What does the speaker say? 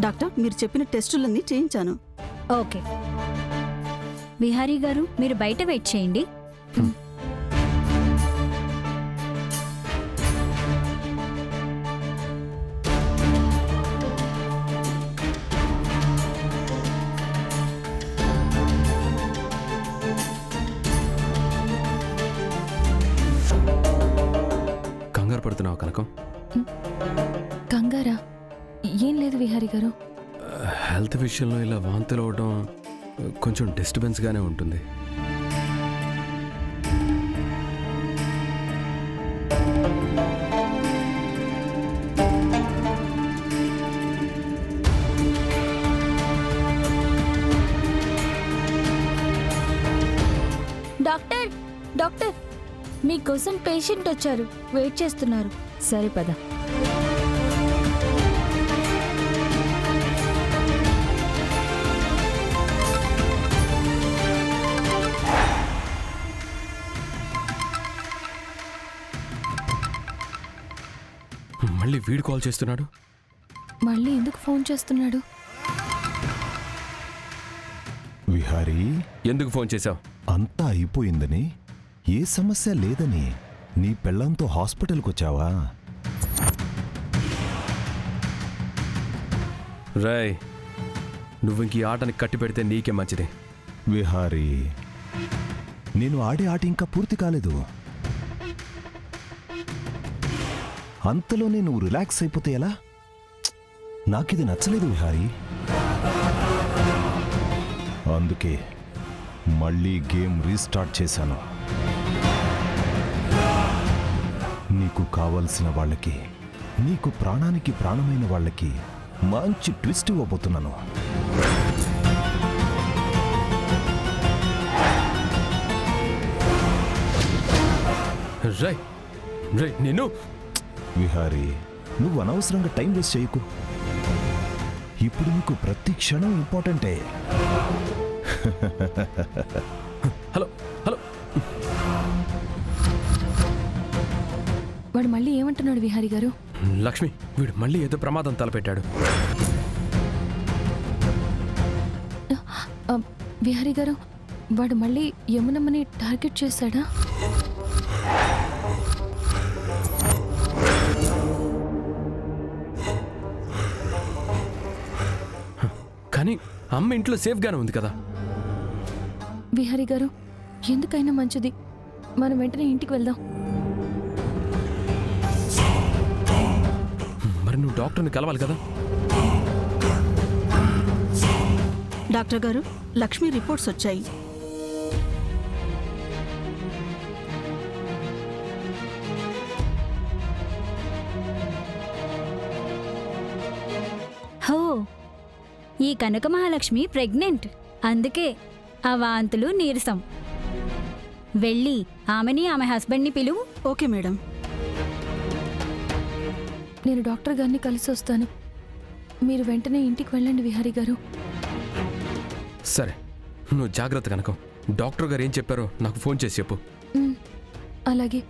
Doctor, మీరు చెప్పిన టెస్టులన్నీ చేయించాను. ఓకే విహారీ గారు, మీరు బయట వెయిట్ చేయండి. కంగారు పడుతున్నావు కనకం? కంగారా? ఏం లేదు విహారీ గారు. హెల్త్ విషయంలో ఇలా వాంతులు అవడం కొంచెం డిస్టర్బెన్స్గానే ఉంటుంది. డాక్టర్ డాక్టర్, మీకోసం పేషెంట్ వచ్చారు, వెయిట్ చేస్తున్నారు. సరే పద. మళ్ళీ వీడు కాల్ చేస్తున్నాడు. మళ్ళీ ఎందుకు ఫోన్ చేస్తున్నాడు? విహారీ, ఎందుకు ఫోన్ చేశావు? అంతా అయిపోయిందని, ఏ సమస్య లేదని నీ పెళ్ళంతో హాస్పిటల్కి వచ్చావా? రాయ్, నువ్వు ఇంక ఈ ఆటని కట్టి పెడితే నీకే మంచిది. విహారీ, నేను ఆడే ఆట ఇంకా పూర్తి కాలేదు. అంతలోనే నువ్వు రిలాక్స్ అయిపోతే ఎలా? నాకిది నచ్చలేదు విహారీ. అందుకే మళ్ళీ గేమ్ రీస్టార్ట్ చేశాను. నీకు కావలసిన వాళ్ళకి, నీకు ప్రాణానికి ప్రాణమైన వాళ్ళకి మంచి ట్విస్ట్ ఇవ్వబోతున్నాను. రాయ్ రాయ్, నేను విహారీ, నువ్వు అనవసరంగా టైం వేస్ట్ చేయకు. ఇప్పుడు నీకు ప్రతి క్షణం ఇంపార్టెంటే. Hello hello. వాడు మళ్ళీ ఏమంటున్నాడు విహారీ గారు? లక్ష్మి, వీడు మళ్ళీ ఏదో ప్రమాదం తలపెట్టాడు. విహారీ గారు, వాడు మళ్ళీ యమునమ్మని టార్గెట్ చేశాడా? కానీ అమ్మ ఇంట్లో సేఫ్గానే ఉంది కదా. విహారీ గారు, ఎందుకైనా మంచిది మనం వెంటనే ఇంటికి వెళ్దాం. మరి నువ్వు డాక్టర్ని కలవాలి కదా. డాక్టర్ గారు, లక్ష్మి రిపోర్ట్స్ వచ్చాయి. హో, ఈ కనక మహాలక్ష్మి ప్రెగ్నెంట్. అందుకే ఆ వాంతులు, నీరసం. వెళ్ళి ఆమెని ఆమె హస్బెండ్ని పిలువు. Okay madam. నేను డాక్టర్ గారిని కలిసి వస్తాను. మీరు వెంటనే ఇంటికి వెళ్ళండి విహారీ గారు. సరే, నువ్వు జాగ్రత్త కనకం. డాక్టర్ గారు ఏం చెప్పారో నాకు ఫోన్ చేసి చెప్పు. అలాగే.